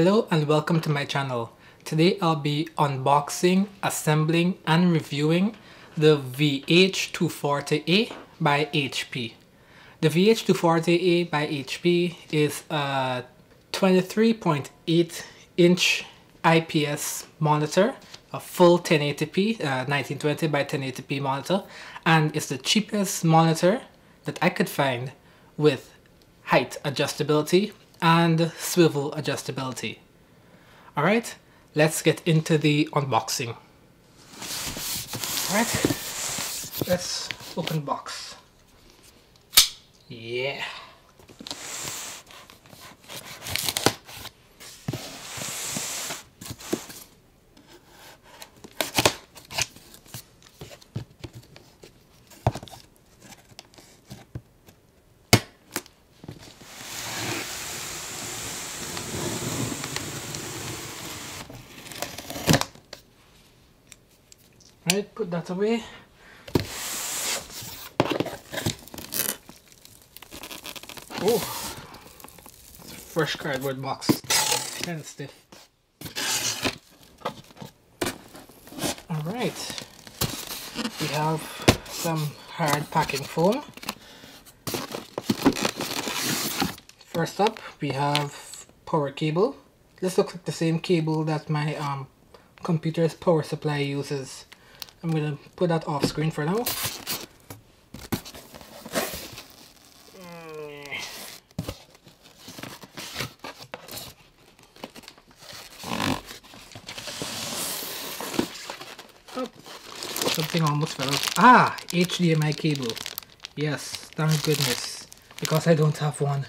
Hello and welcome to my channel. Today I'll be unboxing, assembling and reviewing the VH240a by HP. The VH240a by HP is a 23.8 inch IPS monitor, a full 1080p, 1920 by 1080p monitor, and it's the cheapest monitor that I could find with height adjustability and swivel adjustability. Alright, let's get into the unboxing. Alright, let's open box. Yeah. Right, put that away. Oh, fresh cardboard box, kind of stiff. Alright, we have some hard packing foam. First up, we have power cable. This looks like the same cable that my computer's power supply uses. I'm going to put that off screen for now. Oh, something almost fell out. Ah, HDMI cable. Yes, thank goodness, because I don't have one.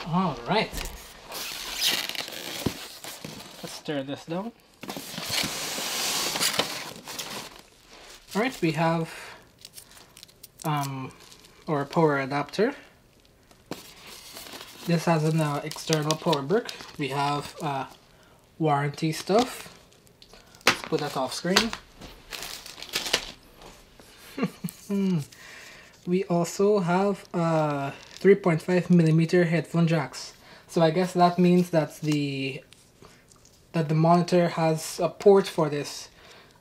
Alright, let's tear this down. Alright, we have our power adapter. This has an external power brick. We have warranty stuff. Let's put that off screen. We also have 3.5mm headphone jacks. So I guess that means that the monitor has a port for this.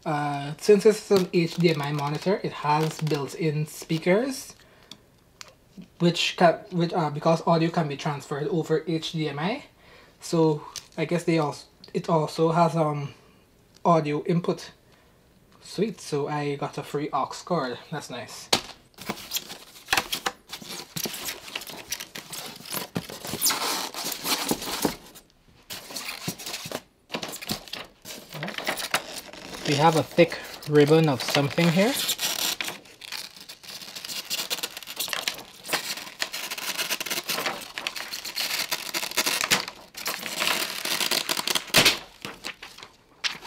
Since it's an HDMI monitor, it has built-in speakers, because audio can be transferred over HDMI. So I guess it also has audio input. Sweet. So I got a free aux cord. That's nice. We have a thick ribbon of something here.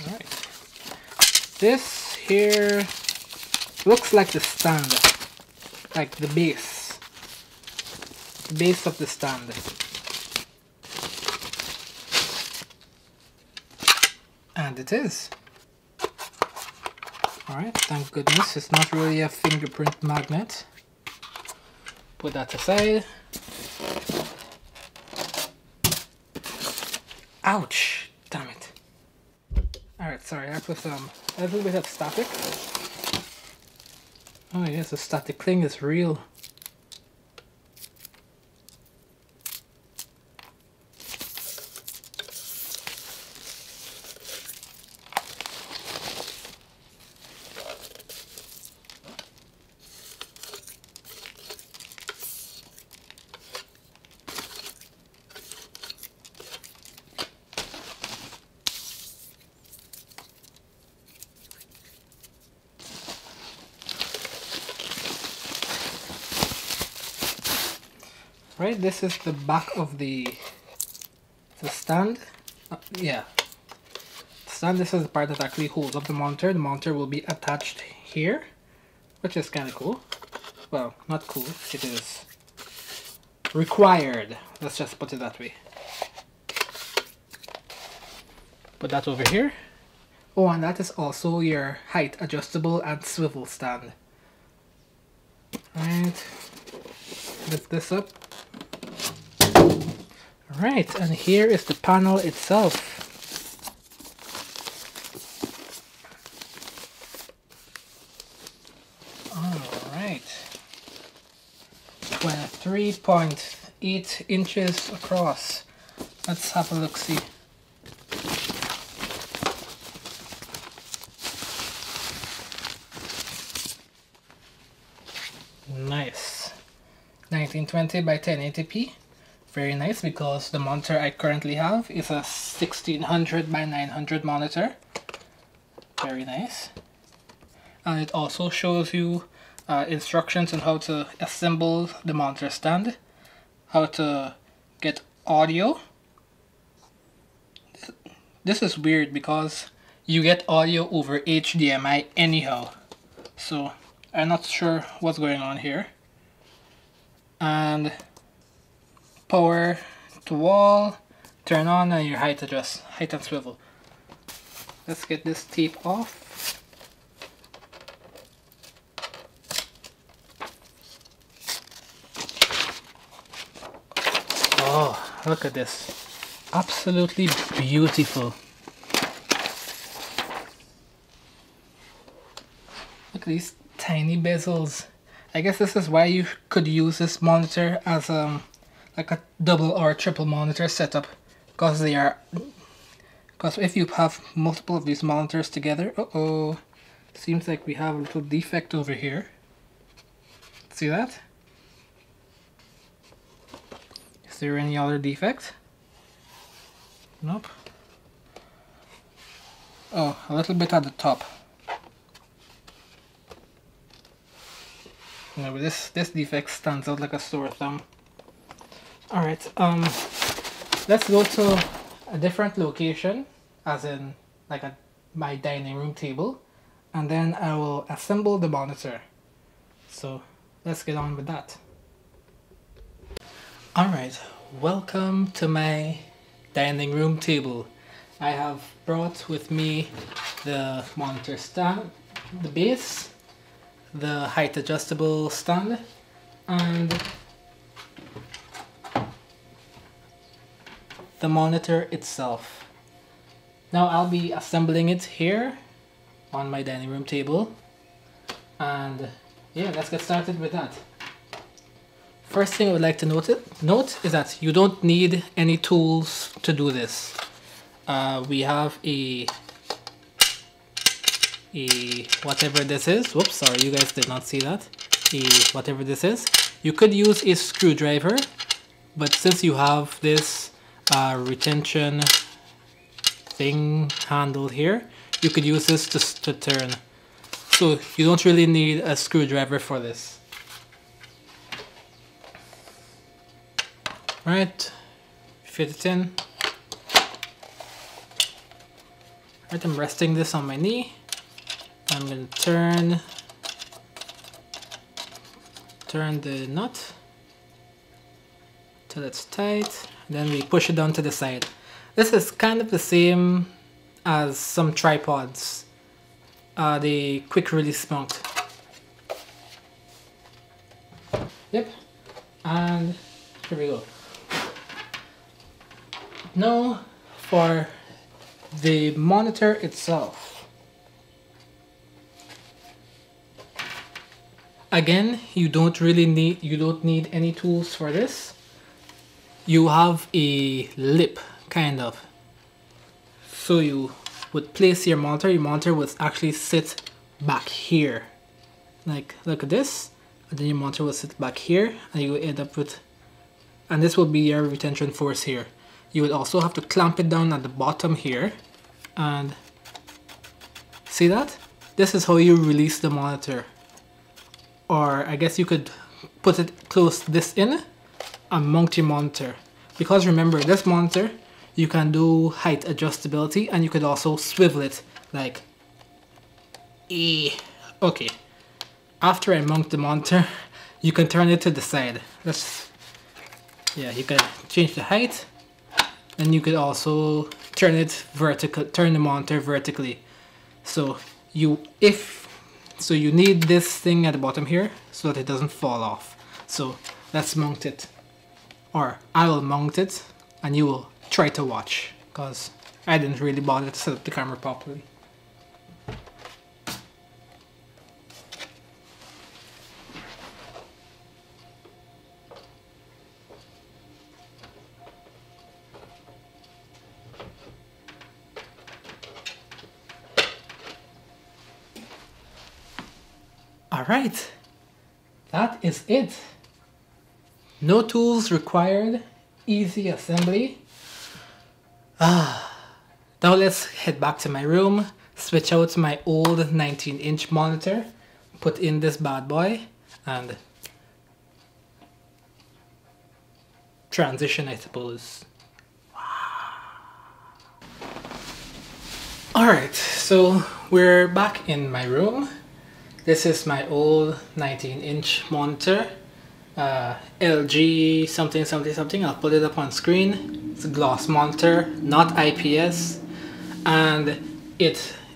Alright. This here looks like the stand, like the base of the stand. And it is. Alright, thank goodness it's not really a fingerprint magnet. Put that aside. Ouch! Damn it. Alright, sorry, I put a little bit of static. Oh yes, the static thing is real. Right, this is the back of the The stand, yeah. Stand, this is the part that actually holds up the monitor. The monitor will be attached here, which is kind of cool. Well, not cool, it is required. Let's just put it that way. Put that over here. Oh, and that is also your height adjustable and swivel stand. Alright, lift this up. Alright, and here is the panel itself. Alright, 3.8 inches across. Let's have a look see. Nice. 1920 by 1080p. Very nice, because the monitor I currently have is a 1600 by 900 monitor. Very nice. And it also shows you instructions on how to assemble the monitor stand, how to get audio. This is weird because you get audio over HDMI anyhow, so I'm not sure what's going on here. And power to wall, turn on, and your height adjust, height and swivel. Let's get this tape off. Oh, look at this. Absolutely beautiful. Look at these tiny bezels. I guess this is why you could use this monitor as like a double or triple monitor setup, because if you have multiple of these monitors together, seems like we have a little defect over here. See that? Is there any other defect? Nope. Oh, a little bit at the top. No, but this defect stands out like a sore thumb. Alright, let's go to a different location, as in like my dining room table, and then I will assemble the monitor. So let's get on with that. Alright, welcome to my dining room table. I have brought with me the monitor stand, the base, the height adjustable stand, and the monitor itself. Now I'll be assembling it here on my dining room table, and yeah, let's get started with that. First thing I would like to note is that you don't need any tools to do this. We have a whatever this is. Whoops, sorry, you guys did not see that. Whatever this is. You could use a screwdriver, but since you have this retention thing handle here, you could use this to turn. So you don't really need a screwdriver for this. Right, fit it in. Right, I'm resting this on my knee. I'm going to turn the nut till it's tight. Then we push it down to the side. This is kind of the same as some tripods, the quick release mount. Yep, and here we go. Now for the monitor itself. Again, you don't need any tools for this. You have a lip, kind of. So you would place your monitor would actually sit back here. Like, look at this, and then your monitor will sit back here, and you will end up with, and this will be your retention force here. You would also have to clamp it down at the bottom here, and see that? This is how you release the monitor. Or I guess you could close this in and mount your monitor. Because remember, this monitor, You can do height adjustability, and you could also swivel it like okay. After I mount the monitor, you can turn it to the side. You can change the height, and you could also turn the monitor vertically. So you need this thing at the bottom here so that it doesn't fall off. So let's mount it, or I will mount it and you will try to watch, because I didn't really bother to set up the camera properly. Alright, that is it. No tools required, easy assembly. Now let's head back to my room, switch out my old 19-inch monitor, put in this bad boy, and transition, I suppose. Alright, so we're back in my room. This is my old 19-inch monitor, LG something something something. I'll put it up on screen. It's a gloss monitor, not IPS, and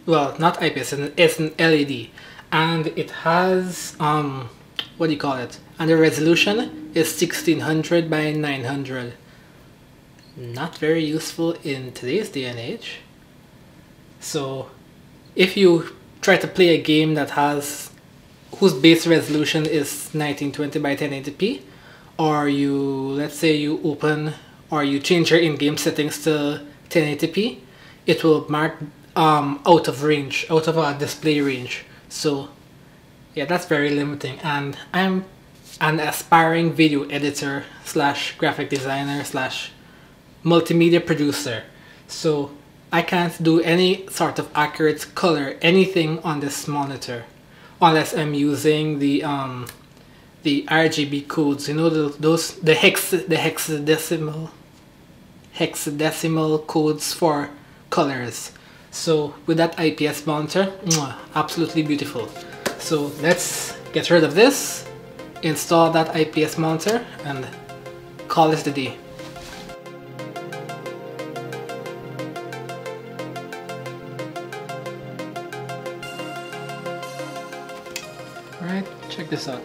not IPS, it's an LED, and it has what do you call it? And the resolution is 1600 by 900. Not very useful in today's day and age. So if you try to play a game whose base resolution is 1920 by 1080p, or let's say you open or you change your in-game settings to 1080p, it will mark out of range, out of our display range. So yeah, that's very limiting, and I'm an aspiring video editor slash graphic designer slash multimedia producer, so I can't do any sort of accurate color anything on this monitor unless I'm using the RGB codes, you know, the hexadecimal codes for colors. So with that IPS monitor, absolutely beautiful. So let's get rid of this, install that IPS monitor, and call it a day. Alright, check this out.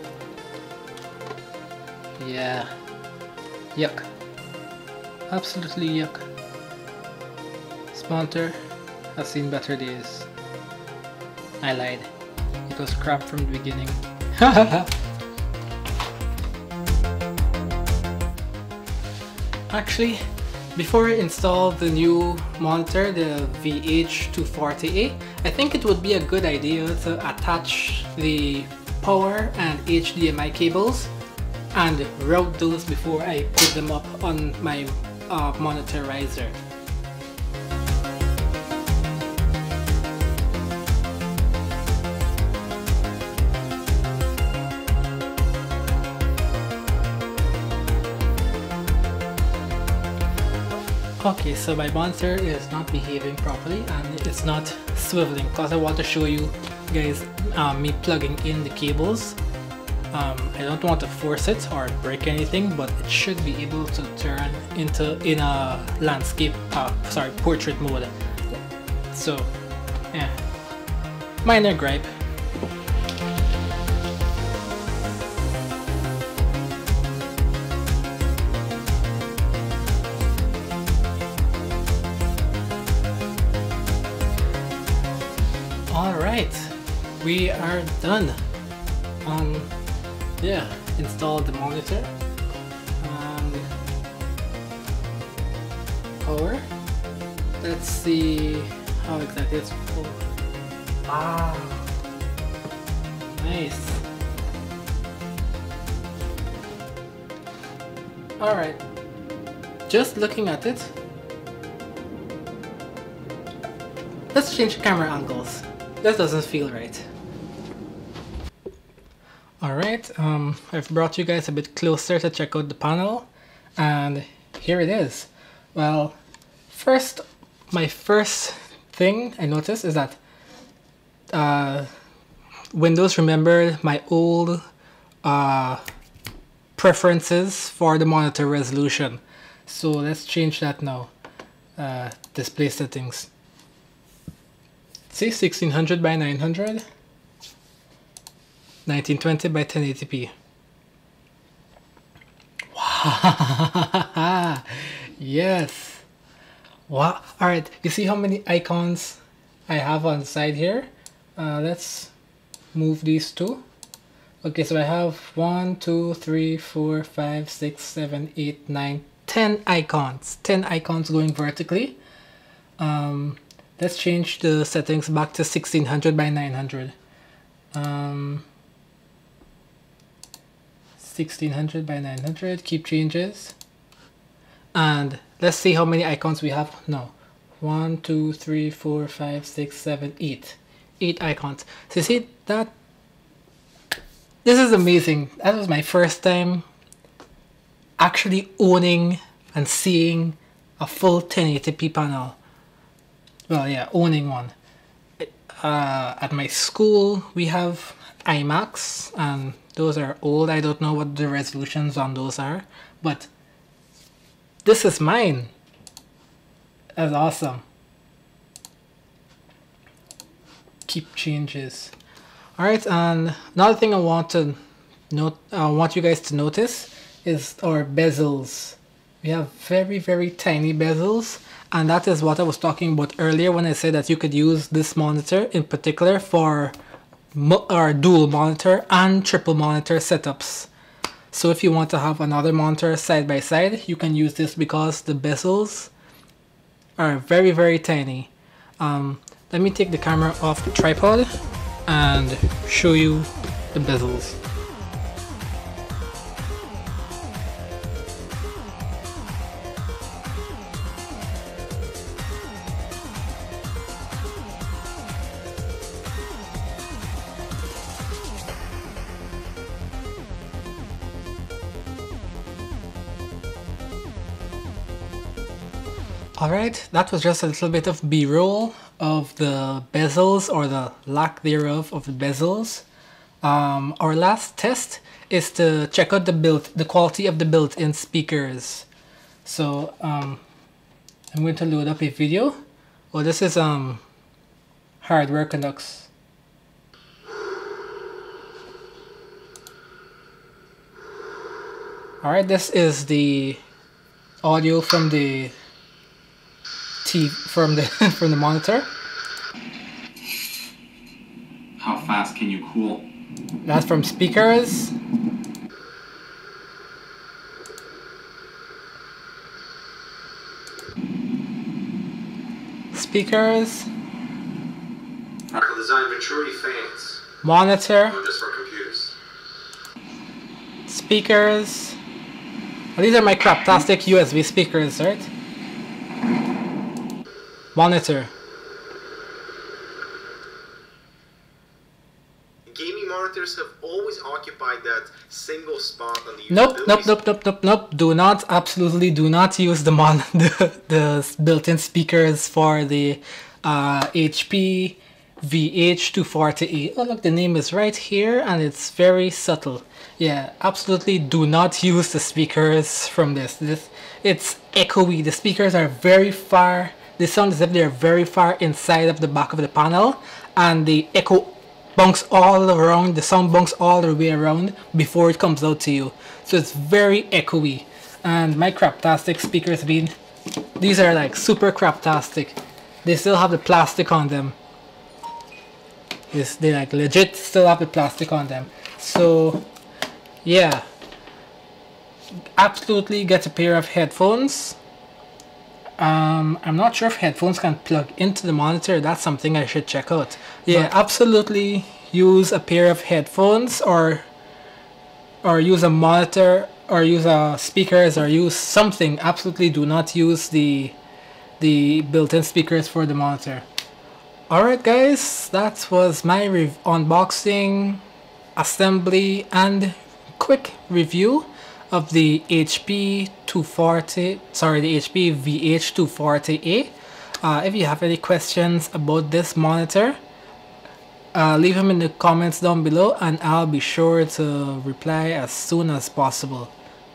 Yeah, yuck. Absolutely yuck. This monitor has seen better days. I lied. It was crap from the beginning. Actually, before I install the new monitor, the VH240a, I think it would be a good idea to attach the power and HDMI cables and route those before I put them up on my monitorizer. Okay, so my monitor is not behaving properly and it's not swiveling, because I want to show you guys me plugging in the cables. I don't want to force it or break anything, but it should be able to turn in a landscape, portrait mode. So yeah, minor gripe. Alright, we are done. Yeah, install the monitor and power. Let's see how exactly it's full. Wow, nice. Alright, just looking at it, let's change camera angles. That doesn't feel right. Alright, I've brought you guys a bit closer to check out the panel, and here it is. Well, my first thing I noticed is that Windows remembered my old preferences for the monitor resolution. So let's change that now. Display settings. See, 1600 by 900, 1920 by 1080p. Wow. Yes. Wow. All right. You see how many icons I have on the side here? Let's move these two. Okay, so I have 1, 2, 3, 4, 5, 6, 7, 8, 9, 10 icons. 10 icons going vertically. Let's change the settings back to 1600 by 900. 1600 by 900. Keep changes. And let's see how many icons we have now. 1, 2, 3, 4, 5, 6, 7, 8. 8 icons. So you see that? This is amazing. That was my first time actually owning and seeing a full 1080p panel. Well, yeah, owning one. At my school, we have iMacs, and those are old. I don't know what the resolutions on those are, but this is mine. That's awesome. Keep changes. All right, and another thing I want you guys to notice is our bezels. We have very, very tiny bezels, and that is what I was talking about earlier when I said that you could use this monitor in particular for our dual monitor and triple monitor setups. So if you want to have another monitor side by side, you can use this because the bezels are very, very tiny. Let me take the camera off the tripod and show you the bezels. Alright, that was just a little bit of B-roll of the bezels, or the lack thereof of the bezels. Our last test is to check out the quality of the built-in speakers. So I'm going to load up a video. Oh, this is Hardware Canucks. Alright, this is the audio from the from the monitor. How fast can you cool? That's from speakers. Speakers. Design Venturi fans. Monitor. Just for computers. Speakers. Well, these are my craptastic USB speakers, right? Monitor. Gaming monitors have always occupied that single spot on the Nope. Do not, absolutely do not use the the built-in speakers for the HP VH240a. Oh look, the name is right here and it's very subtle. Yeah, absolutely do not use the speakers from this. It's echoey. The speakers are very far. They sound as if they're very far inside of the back of the panel, and the echo bunks all around, the sound bunks all the way around before it comes out to you. So it's very echoey. And my craptastic speakers, these are like super craptastic. They still have the plastic on them. They like legit still have the plastic on them. So yeah, absolutely get a pair of headphones. I'm not sure if headphones can plug into the monitor. That's something I should check out. Yeah, absolutely use a pair of headphones, or use a monitor, or use speakers, or use something. Absolutely do not use the built-in speakers for the monitor. Alright guys, that was my unboxing, assembly and quick review of the HP VH240a. If you have any questions about this monitor, leave them in the comments down below and I'll be sure to reply as soon as possible.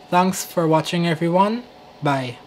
Thanks for watching everyone. Bye.